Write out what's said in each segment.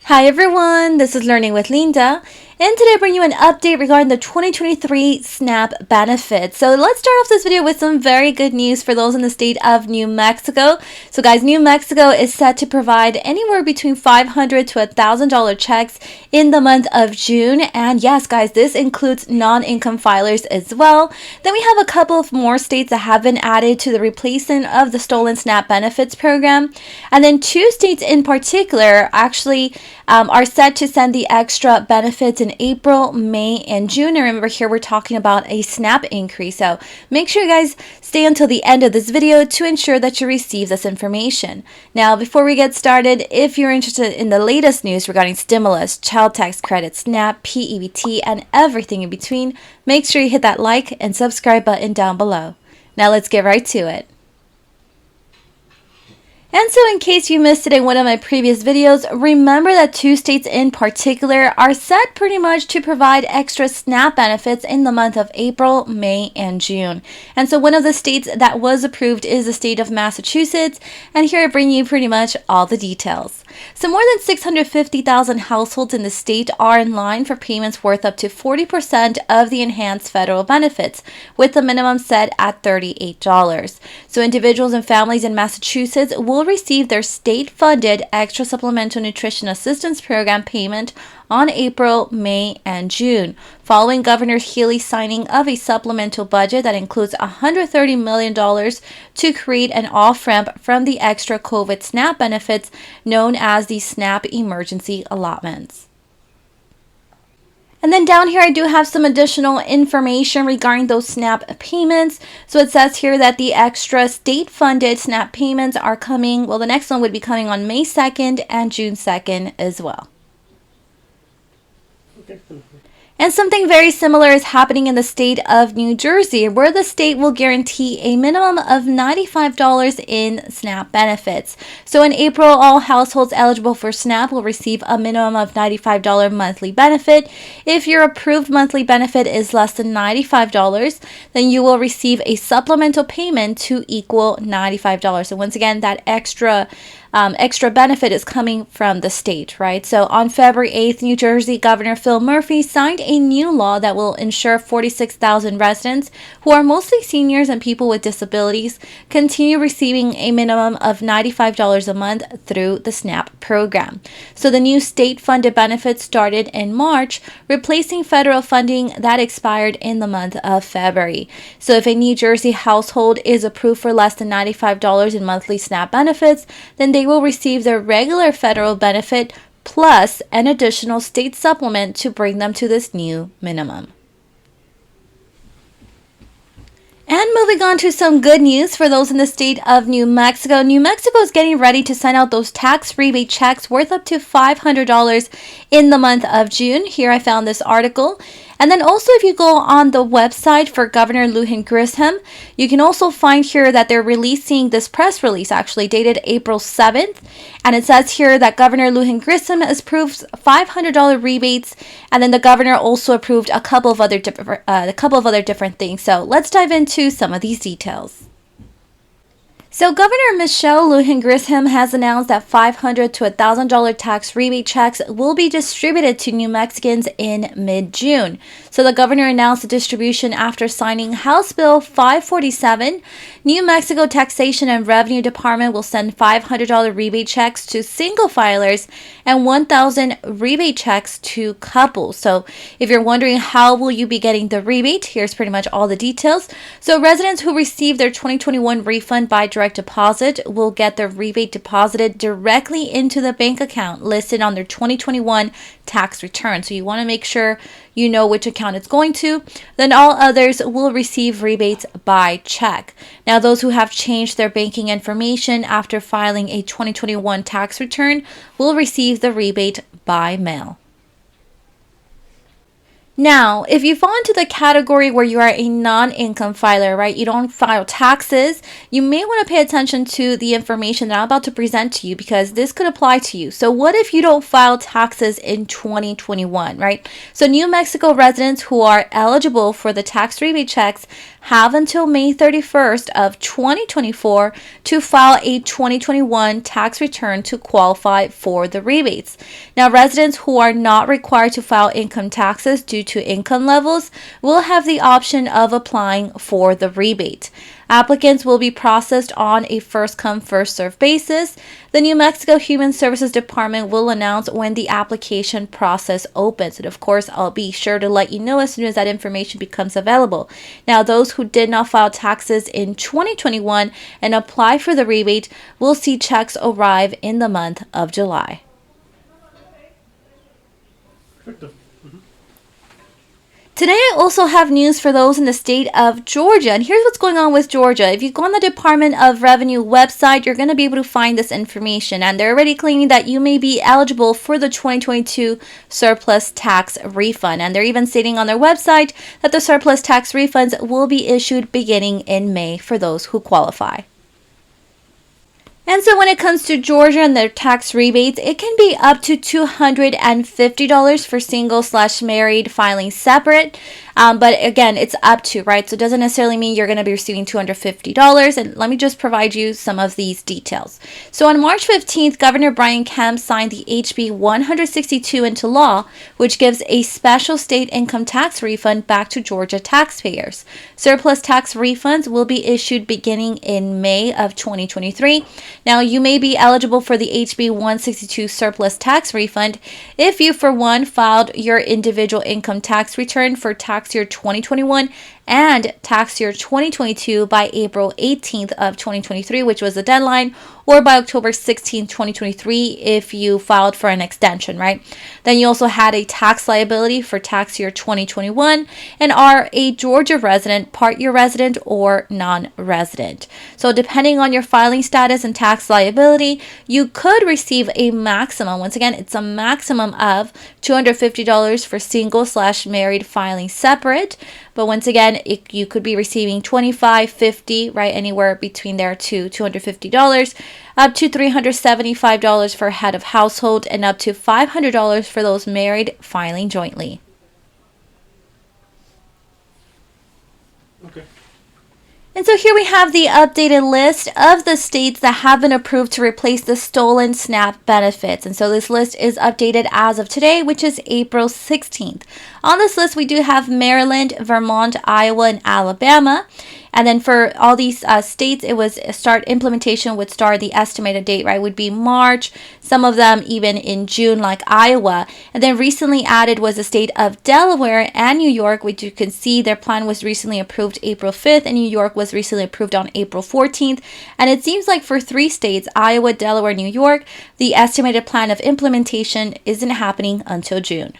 Hi everyone, this is Learning with Linda, and today I bring you an update regarding the 2023 SNAP benefits. So let's start off this video with some very good news for those in the state of New Mexico. So guys, New Mexico is set to provide anywhere between $500 to $1,000 checks in the month of June. And yes guys, this includes non-income filers as well. Then we have a couple of more states that have been added to the replacement of the stolen SNAP benefits program. And then two states in particular actually are set to send the extra benefits in April, May, and June. And remember, here we're talking about a SNAP increase. So make sure you guys stay until the end of this video to ensure that you receive this information. Now, before we get started, if you're interested in the latest news regarding stimulus, child tax credit, SNAP, p-ebt, and everything in between, make sure you hit that like and subscribe button down below. Now let's get right to it. And so in case you missed it in one of my previous videos, remember that two states in particular are set pretty much to provide extra SNAP benefits in the month of April, May, and June. And so one of the states that was approved is the state of Massachusetts, and here I bring you pretty much all the details. So more than 650,000 households in the state are in line for payments worth up to 40% of the enhanced federal benefits, with the minimum set at $38. So individuals and families in Massachusetts will receive their state-funded extra supplemental nutrition assistance program payment on April, May, and June, following Governor Healey's signing of a supplemental budget that includes $130 million to create an off-ramp from the extra COVID SNAP benefits known as the SNAP emergency allotments. And then down here, I do have some additional information regarding those SNAP payments. So it says here that the extra state-funded SNAP payments are coming. Well, the next one would be coming on May 2nd and June 2nd as well. Okay. And something very similar is happening in the state of New Jersey, where the state will guarantee a minimum of $95 in SNAP benefits. So in April, all households eligible for SNAP will receive a minimum of $95 monthly benefit. If your approved monthly benefit is less than $95, then you will receive a supplemental payment to equal $95. So once again, that extra benefit is coming from the state, right? So on February 8th, New Jersey Governor Phil Murphy signed a new law that will ensure 46,000 residents, who are mostly seniors and people with disabilities, continue receiving a minimum of $95 a month through the SNAP program. So the new state-funded benefits started in March, replacing federal funding that expired in the month of February. So if a New Jersey household is approved for less than $95 in monthly SNAP benefits, then they will receive their regular federal benefit plus an additional state supplement to bring them to this new minimum. And moving on to some good news for those in the state of New Mexico. New Mexico is getting ready to send out those tax rebate checks worth up to $500 in the month of June. Here I found this article. And then also, if you go on the website for Governor Lujan Grisham, you can also find here that they're releasing this press release, actually dated April 7th. And it says here that Governor Lujan Grisham has approved $500 rebates. And then the governor also approved a couple of other different things. So let's dive into some of these details. So Governor Michelle Lujan Grisham has announced that $500 to $1,000 tax rebate checks will be distributed to New Mexicans in mid-June. So the governor announced the distribution after signing House Bill 547. New Mexico Taxation and Revenue Department will send $500 rebate checks to single filers and $1,000 rebate checks to couples. So if you're wondering how will you be getting the rebate, here's pretty much all the details. So residents who receive their 2021 refund by direct deposit will get their rebate deposited directly into the bank account listed on their 2021 tax return. So you want to make sure you know which account it's going to. Then all others will receive rebates by check. Now, those who have changed their banking information after filing a 2021 tax return will receive the rebate by mail. Now, if you fall into the category where you are a non-income filer, right, you don't file taxes, you may want to pay attention to the information that I'm about to present to you because this could apply to you. So what if you don't file taxes in 2021, right? So New Mexico residents who are eligible for the tax rebate checks have until May 31st of 2024 to file a 2021 tax return to qualify for the rebates. Now, residents who are not required to file income taxes due to income levels will have the option of applying for the rebate. Applicants will be processed on a first-come, first-served basis. The New Mexico Human Services Department will announce when the application process opens. And of course, I'll be sure to let you know as soon as that information becomes available. Now, those who did not file taxes in 2021 and apply for the rebate will see checks arrive in the month of July. Perfecto. Today, I also have news for those in the state of Georgia. And here's what's going on with Georgia. If you go on the Department of Revenue website, you're going to be able to find this information. And they're already claiming that you may be eligible for the 2022 surplus tax refund. And they're even stating on their website that the surplus tax refunds will be issued beginning in May for those who qualify. And so when it comes to Georgia and their tax rebates, it can be up to $250 for single/married filing separate. But again, it's up to, right? So it doesn't necessarily mean you're going to be receiving $250. And let me just provide you some of these details. So on March 15th, Governor Brian Kemp signed the HB 162 into law, which gives a special state income tax refund back to Georgia taxpayers. Surplus tax refunds will be issued beginning in May of 2023. Now, you may be eligible for the HB 162 surplus tax refund if you, for one, filed your individual income tax return for tax year 2021 and tax year 2022 by April 18th of 2023, which was the deadline, or by October 16th, 2023 if you filed for an extension, right? Then you also had a tax liability for tax year 2021 and are a Georgia resident, part year resident, or non-resident. So depending on your filing status and tax liability, you could receive a maximum, once again, it's a maximum of $250 for single/married filing separate. But once again, you could be receiving $25, $50, right, anywhere between there to $250, up to $375 for head of household, and up to $500 for those married filing jointly. Okay. And so here we have the updated list of the states that have been approved to replace the stolen SNAP benefits. And so this list is updated as of today, which is April 16th. On this list, we do have Maryland, Vermont, Iowa, and Alabama. And then for all these states, it was implementation would start, the estimated date, right, would be March, some of them even in June, like Iowa. And then recently added was the state of Delaware and New York, which you can see their plan was recently approved April 5th, and New York was recently approved on April 14th. And it seems like for 3 states, Iowa, Delaware, New York, the estimated plan of implementation isn't happening until June.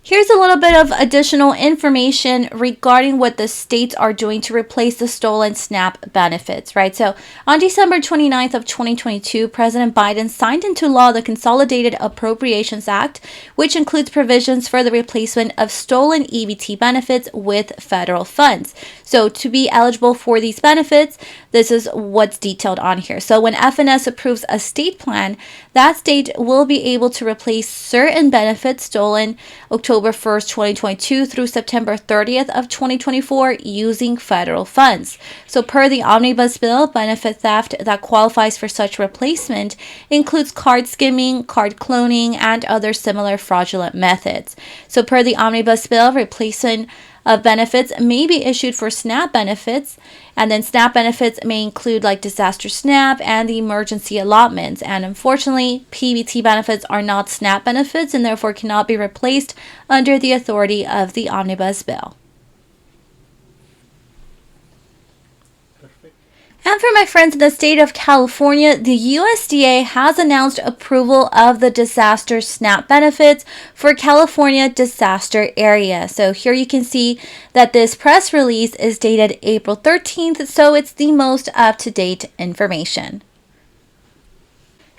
Here's a little bit of additional information regarding what the states are doing to replace the stolen SNAP benefits, right? So on December 29th of 2022, President Biden signed into law the Consolidated Appropriations Act, which includes provisions for the replacement of stolen EBT benefits with federal funds. So to be eligible for these benefits, this is what's detailed on here. So when FNS approves a state plan, that state will be able to replace certain benefits stolen October 1st, 2022 through September 30th of 2024 using federal funds. So per the Omnibus Bill, benefit theft that qualifies for such replacement includes card skimming, card cloning, and other similar fraudulent methods. So per the Omnibus Bill, replacement of benefits may be issued for SNAP benefits, and then SNAP benefits may include like disaster SNAP and the emergency allotments. And unfortunately, p-ebt benefits are not SNAP benefits and therefore cannot be replaced under the authority of the Omnibus Bill. And for my friends in the state of California, the USDA has announced approval of the disaster SNAP benefits for California disaster area. So here you can see that this press release is dated April 13th, so it's the most up-to-date information.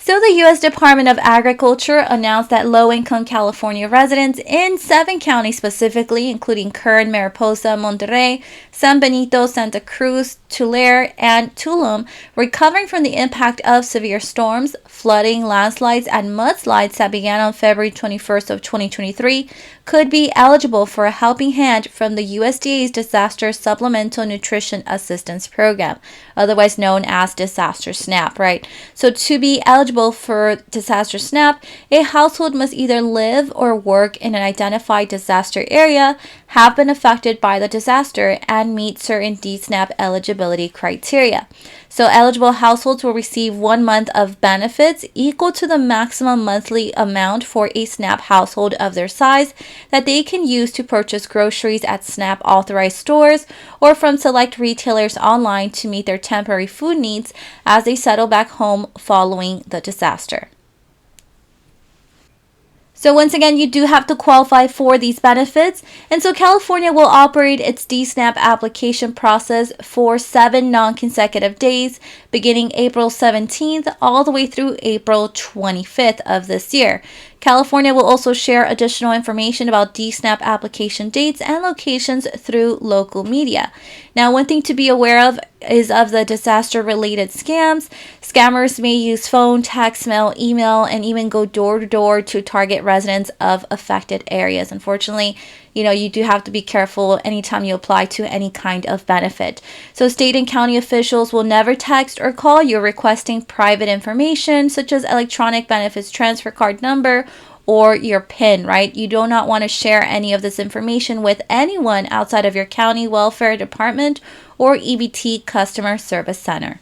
So the U.S. Department of Agriculture announced that low-income California residents in 7 counties specifically, including Kern, Mariposa, Monterrey, San Benito, Santa Cruz, Tulare, and Tulum, recovering from the impact of severe storms, flooding, landslides, and mudslides that began on February 21st of 2023, could be eligible for a helping hand from the USDA's Disaster Supplemental Nutrition Assistance Program, otherwise known as Disaster SNAP, right? So to be eligible for Disaster SNAP, a household must either live or work in an identified disaster area, have been affected by the disaster, and meet certain DSNAP eligibility criteria. So eligible households will receive 1 month of benefits equal to the maximum monthly amount for a SNAP household of their size that they can use to purchase groceries at SNAP authorized stores or from select retailers online to meet their temporary food needs as they settle back home following the disaster. So once again, you do have to qualify for these benefits. And so California will operate its DSNAP application process for 7 non-consecutive days, beginning April 17th all the way through April 25th of this year. California will also share additional information about DSNAP application dates and locations through local media. Now, one thing to be aware of is of the disaster-related scams. Scammers may use phone, text, mail, email, and even go door to door to target residents of affected areas. Unfortunately, you do have to be careful anytime you apply to any kind of benefit. So state and county officials will never text or call you requesting private information such as electronic benefits transfer card number or your PIN, right? You do not want to share any of this information with anyone outside of your county welfare department or EBT customer service center.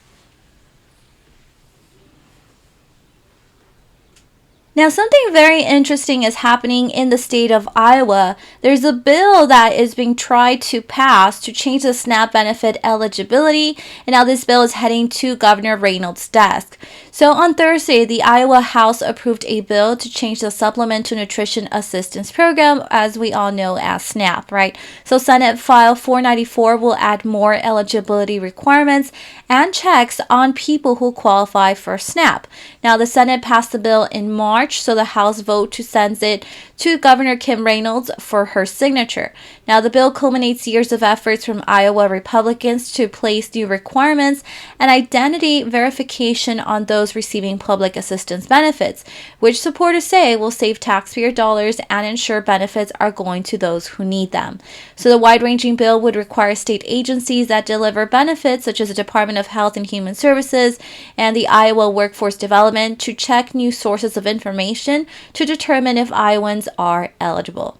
Now, something very interesting is happening in the state of Iowa. There's a bill that is being tried to pass to change the SNAP benefit eligibility, and now this bill is heading to Governor Reynolds' desk. So on Thursday, the Iowa House approved a bill to change the Supplemental Nutrition Assistance Program, as we all know as SNAP, right? So Senate File 494 will add more eligibility requirements and checks on people who qualify for SNAP. Now, the Senate passed the bill in March, so the House vote to send it to Governor Kim Reynolds for her signature. Now, the bill culminates years of efforts from Iowa Republicans to place new requirements and identity verification on those receiving public assistance benefits, which supporters say will save taxpayer dollars and ensure benefits are going to those who need them. So the wide-ranging bill would require state agencies that deliver benefits, such as the Department of Health and Human Services and the Iowa Workforce Development, to check new sources of information to determine if Iowans are eligible.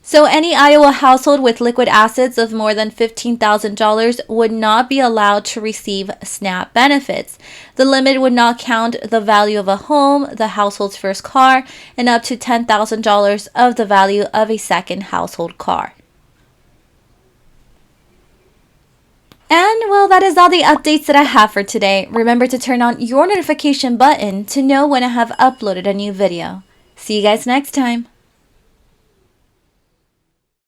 So any Iowa household with liquid assets of more than $15,000 would not be allowed to receive SNAP benefits. The limit would not count the value of a home, the household's first car, and up to $10,000 of the value of a second household car. And well, that is all the updates that I have for today. Remember to turn on your notification button to know when I have uploaded a new video. See you guys next time.